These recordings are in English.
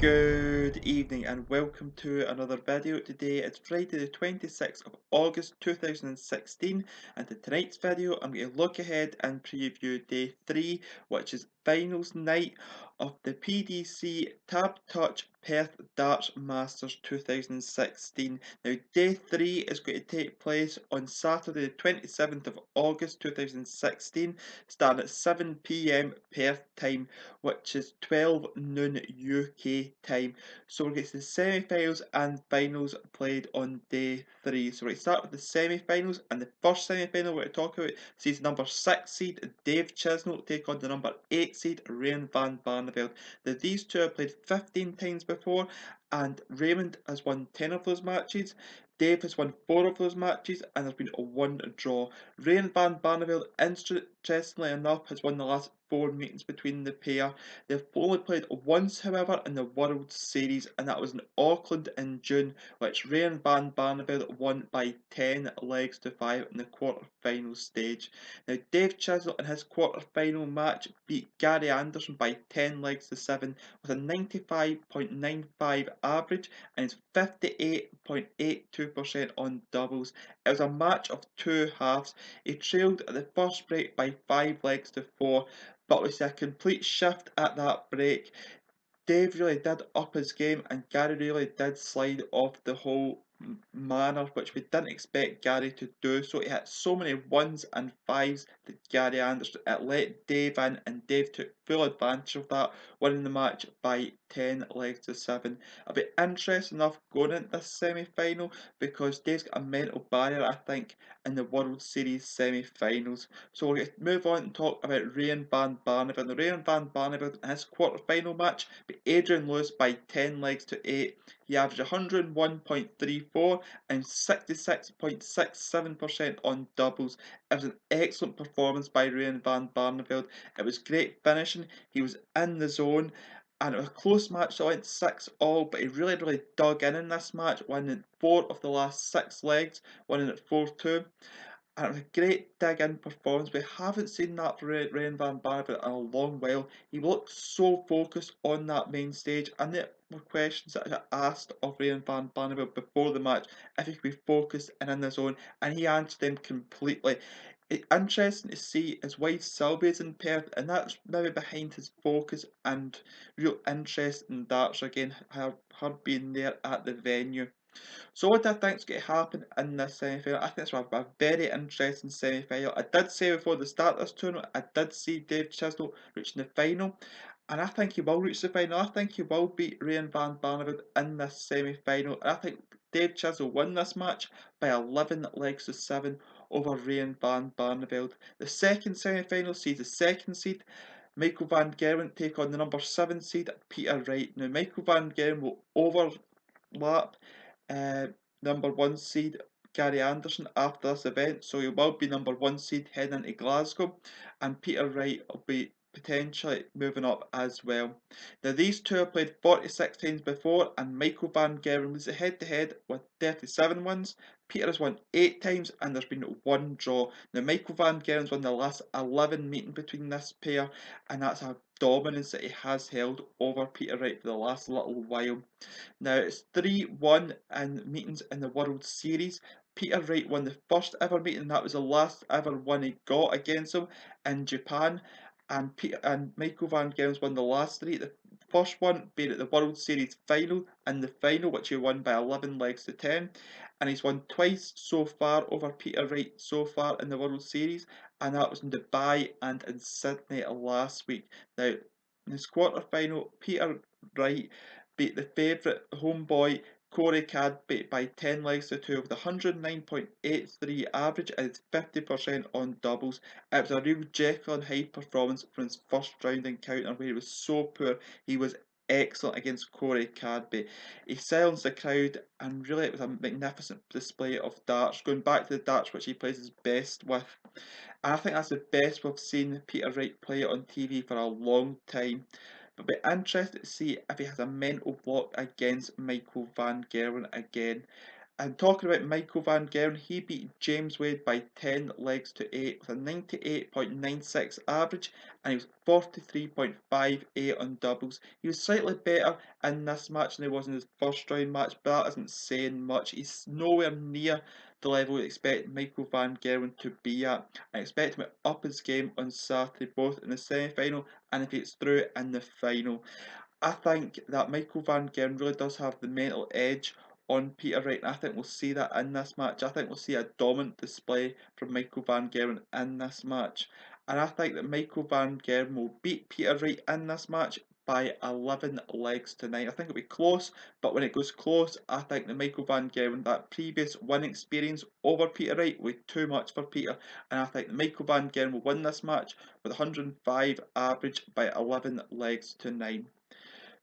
Good evening and welcome to another video. Today it's Friday the 26th of August 2016, and in tonight's video I'm going to look ahead and preview day 3, which is finals night of the PDC TABTouch Perth Darts Masters 2016. Now day 3 is going to take place on Saturday the 27th of August 2016, starting at 7 PM Perth time, which is 12 noon UK time. So we'll get to the semi-finals and finals played on day 3. So we're going to start with the semi-finals, and the first semi-final we're going to talk about sees number 6 seed Dave Chisnall take on the number 8 seed Raymond van Barneveld. Now these two have played 15 times before, and Raymond has won 10 of those matches. Dave has won 4 of those matches, and there's been a 1 draw. Raymond van Barneveld, interestingly enough, has won the last 4 meetings between the pair. They've only played once, however, in the World Series, and that was in Auckland in June, which Raymond van Barneveld won by 10 legs to 5 in the quarter-final stage. Now, Dave Chisnall in his quarter-final match beat Gary Anderson by 10 legs to 7 with a 95.95 average and is 58.82% on doubles. It was a match of 2 halves. He trailed at the first break by 5 legs to 4, but with a complete shift at that break. Dave really did up his game, and Gary really did slide off the whole manner, which we didn't expect Gary to do. So he had so many 1s and 5s that Gary Anderson, it let Dave in, and Dave took full advantage of that, winning the match by 10 legs to 7. It'll be interesting enough going into this semi-final, because Dave's got a mental barrier, I think, in the World Series semi-finals. So we're going to move on and talk about Raymond van Barneveld. Now, Raymond van Barneveld in his quarter-final match beat Adrian Lewis by 10 legs to 8. He averaged 101.34 and 66.67% on doubles. It was an excellent performance by Raymond van Barneveld. It was great finishing. He was in the zone, and it was a close match. So it went 6-all, but he really dug in this match, winning 4 of the last 6 legs, winning at 4-2. And it was a great dig-in performance. We haven't seen that from Raymond van Barneveld in a long while. He looked so focused on that main stage, and there were questions that I asked of Raymond van Barneveld before the match if he could be focused and in the zone, and he answered them completely. It's interesting to see his wife Sylvia's in Perth, and that's maybe behind his focus and real interest in darts again, her being there at the venue. So what I think is going to happen in this semi-final, I think it's a very interesting semi-final. I did say before the start of this tournament, I did see Dave Chisnall reaching the final, and I think he will reach the final. I think he will beat Raymond van Barneveld in this semi-final, and I think Dave Chisnall won this match by 11 legs to 7 over Raymond van Barneveld. The second semi-final sees the second seed Michael van Gerwen take on the number 7 seed Peter Wright. Now Michael van Gerwen will overlap number 1 seed Gary Anderson after this event, so he will be number 1 seed heading into Glasgow, and Peter Wright will be potentially moving up as well. Now these two have played 46 times before, and Michael van Gerwen leads the head-to-head with 37 wins. Peter has won 8 times, and there's been 1 draw. Now Michael van Gerwen's won the last 11 meetings between this pair, and that's a dominance that he has held over Peter Wright for the last little while. Now it's 3-1 in meetings in the World Series. Peter Wright won the first ever meeting, that was the last ever one he got against him in Japan. And Michael van Gerwen's won the last 3. The first one being at the World Series final, in the final, which he won by 11 legs to 10. And he's won twice so far over Peter Wright so far in the World Series, and that was in Dubai and in Sydney last week. Now, in his quarter final, Peter Wright beat the favourite homeboy Corey Cadby by 10 legs to 2 with 109.83 average and it's 50% on doubles. It was a real Jekyll and Hyde performance from his first round encounter, where he was so poor. He was excellent against Corey Cadby. He silenced the crowd, and really it was a magnificent display of darts, going back to the darts which he plays his best with. And I think that's the best we've seen Peter Wright play on TV for a long time. But be interested to see if he has a mental block against Michael van Gerwen again. And talking about Michael Van Gerwen, he beat James Wade by 10 legs to 8 with a 98.96 average, and he was 43.58 on doubles. He was slightly better in this match than he was in his first round match, but that isn't saying much. He's nowhere near the level we expect Michael Van Gerwen to be at. I expect him to up his game on Saturday, both in the semi-final and if it's through in the final. I think that Michael Van Gerwen really does have the mental edge on Peter Wright, and I think we'll see that in this match. I think we'll see a dominant display from Michael Van Gerwen in this match. And I think that Michael Van Gerwen will beat Peter Wright in this match by 11 legs to 9. I think it'll be close, but when it goes close, I think that Michael Van Gerwen, that previous win experience over Peter Wright, will be too much for Peter. And I think that Michael Van Gerwen will win this match with 105 average by 11 legs to 9.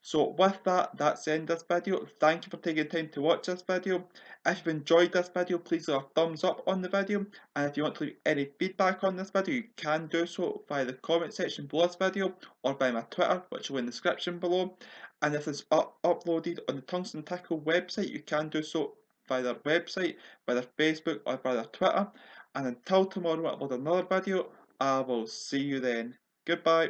So with that, that's the end of this video. Thank you for taking time to watch this video. If you've enjoyed this video, please leave a thumbs up on the video. And if you want to leave any feedback on this video, you can do so via the comment section below this video or by my Twitter, which will be in the description below. And if it's uploaded on the Tungsten Tackle website, you can do so via their website, by their Facebook or by their Twitter. And until tomorrow I upload another video, I will see you then. Goodbye.